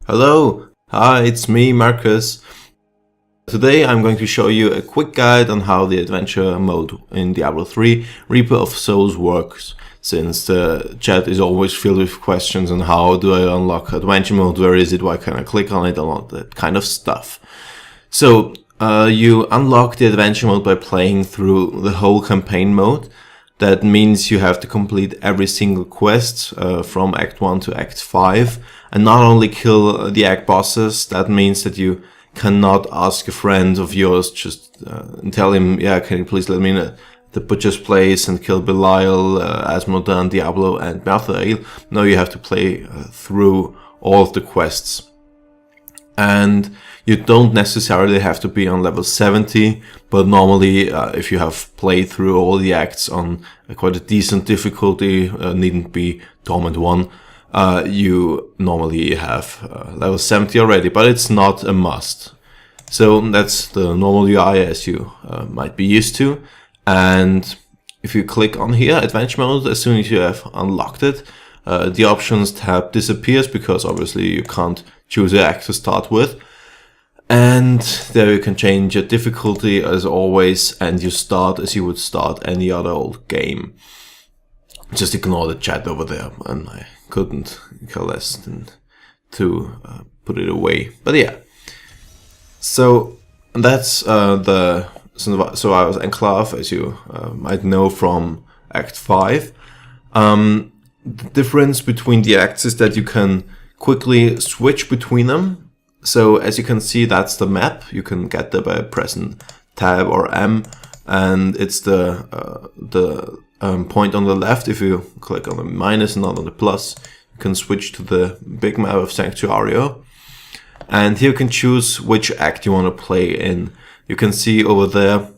Hello, hi, it's me, Markus. Today I'm going to show you a quick guide on how the adventure mode in Diablo 3 Reaper of Souls works, since the chat is always filled with questions on how do I unlock adventure mode, where is it, why can't I click on it, and all that kind of stuff. So, you unlock the adventure mode by playing through the whole campaign mode. That means you have to complete every single quest from Act 1 to Act 5, and not only kill the Act bosses. That means that you cannot ask a friend of yours just and tell him, yeah, can you please let me in the butcher's place and kill Belial, Asmodan, Diablo, and Tyrael. No, you have to play through all of the quests. And you don't necessarily have to be on level 70, but normally if you have played through all the acts on quite a decent difficulty, needn't be Torment 1, you normally have level 70 already, but it's not a must. So that's the normal UI as you might be used to. And if you click on here, Adventure Mode, as soon as you have unlocked it, the Options tab disappears because obviously you can't choose an act to start with. And there you can change your difficulty as always, and you start as you would start any other old game. Just ignore the chat over there, and I couldn't care less than to put it away. But yeah, so that's the Survivor's Enclave, as you might know from Act 5. The difference between the acts is that you can quickly switch between them. So as you can see, that's the map. You can get there by pressing Tab or M, and it's the point on the left. If you click on the minus and not on the plus, you can switch to the big map of Sanctuario. And here you can choose which act you want to play in. You can see over there,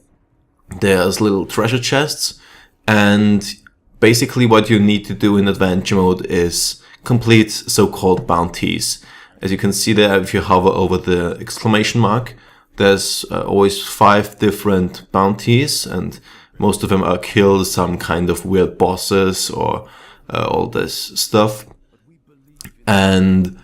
there's little treasure chests, and basically what you need to do in adventure mode is complete so-called bounties. As you can see there, if you hover over the exclamation mark, there's always 5 different bounties, and most of them are kill some kind of weird bosses or all this stuff. And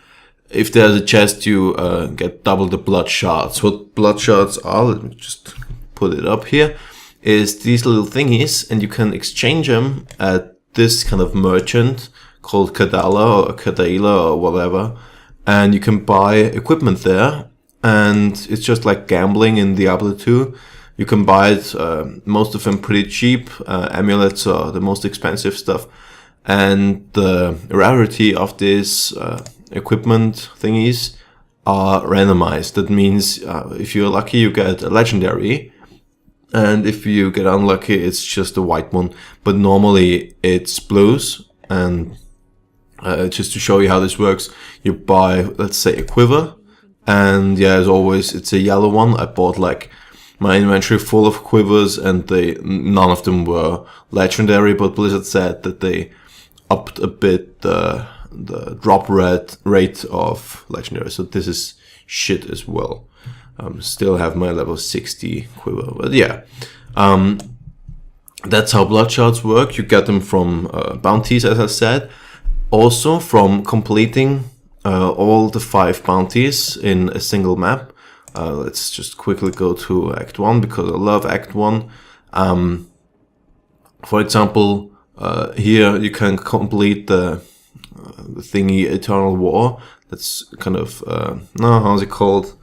if there's a chest, you get double the blood shards. What blood shards are, let me just put it up here, is these little thingies, and you can exchange them at this kind of merchant called Kadala or Kadaila or whatever, and you can buy equipment there, and it's just like gambling in Diablo 2. You can buy it, most of them pretty cheap. Amulets are the most expensive stuff, and the rarity of these equipment thingies are randomized. That means if you're lucky, you get a legendary, and if you get unlucky, it's just a white one. But normally it's blues. And just to show you how this works, you buy, let's say, a quiver, and yeah, as always, it's a yellow one. I bought like my inventory full of quivers, and none of them were legendary, but Blizzard said that they upped a bit the drop rate of legendary, so this is shit as well. Still have my level 60 quiver, but yeah, that's how blood shards work. You get them from bounties, as I said. Also from completing all the 5 bounties in a single map. Let's just quickly go to Act 1 because I love Act 1. For example, here you can complete the thingy Eternal War. That's kind of, no, how's it called?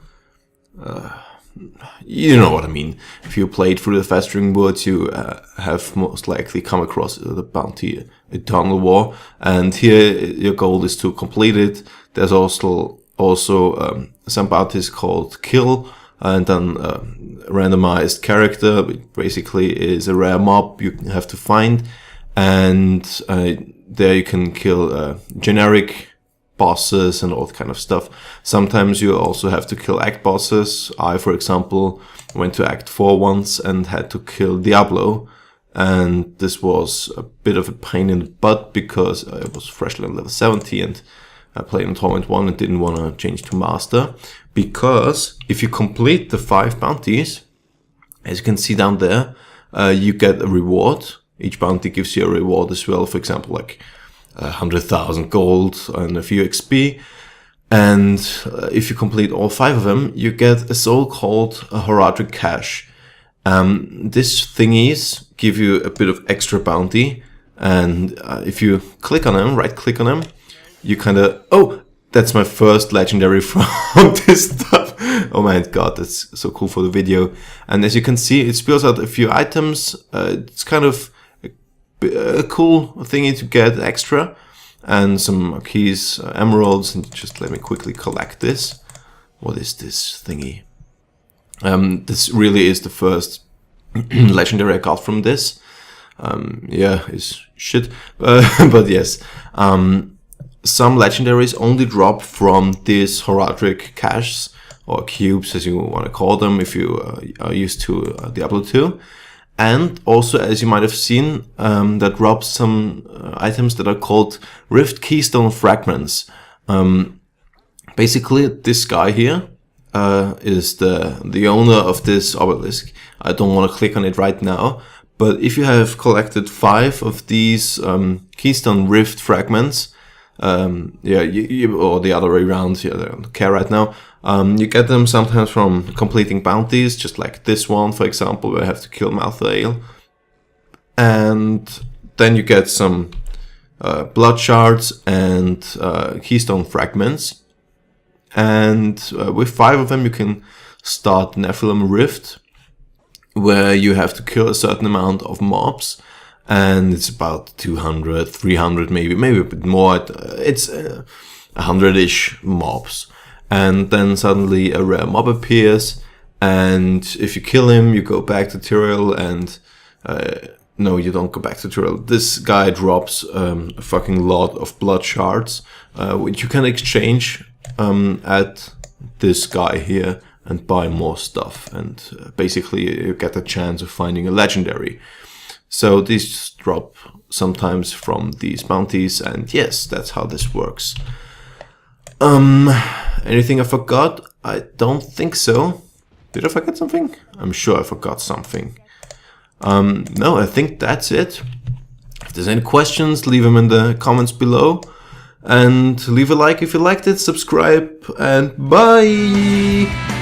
You know what I mean. If you played through the Festering Woods, you have most likely come across the bounty Eternal War, and here your goal is to complete it. There's also some bounties called Kill, and then randomized character, which basically is a rare mob you have to find, and there you can kill generic bosses and all that kind of stuff. Sometimes you also have to kill act bosses. I, for example, went to Act 4 once and had to kill Diablo, and this was a bit of a pain in the butt because I was freshly on level 70 and I played on Torment 1 and didn't want to change to Master, because if you complete the 5 bounties, as you can see down there, you get a reward. Each bounty gives you a reward as well, for example, like 100,000 gold and a few XP. And if you complete all 5 of them, you get a soul called a Horadric Cache. These thingies give you a bit of extra bounty, and if you click on them, right click on them, you kind of, oh, that's my first legendary from this stuff. Oh my god, that's so cool for the video. And as you can see, it spills out a few items. It's kind of a cool thingy to get extra. And some keys, emeralds, and just let me quickly collect this. What is this thingy? This really is the first legendary I got from this. Yeah, it's shit, but yes. Some legendaries only drop from these Horadric caches, or cubes as you want to call them if you are used to Diablo 2. And also, as you might have seen, that drops some items that are called Rift Keystone Fragments. Basically, this guy here is the owner of this obelisk. I don't want to click on it right now, but if you have collected 5 of these Keystone Rift Fragments, yeah, or the other way around, yeah, I don't care right now. You get them sometimes from completing bounties, just like this one, for example, where I have to kill Tyrael. And then you get some blood shards and keystone fragments. And with 5 of them, you can start Nephilim Rift, where you have to kill a certain amount of mobs. And it's about 200, 300, maybe a bit more. It's 100-ish mobs. And then suddenly a rare mob appears, and if you kill him, you go back to Tyrael, and no, you don't go back to Tyrael. This guy drops a fucking lot of blood shards, which you can exchange at this guy here and buy more stuff, and basically you get a chance of finding a legendary. So these drop sometimes from these bounties, and yes, that's how this works. Anything I forgot? I don't think so. Did I forget something? I'm sure I forgot something. No, I think that's it. If there's any questions, leave them in the comments below. And leave a like if you liked it, subscribe, and bye!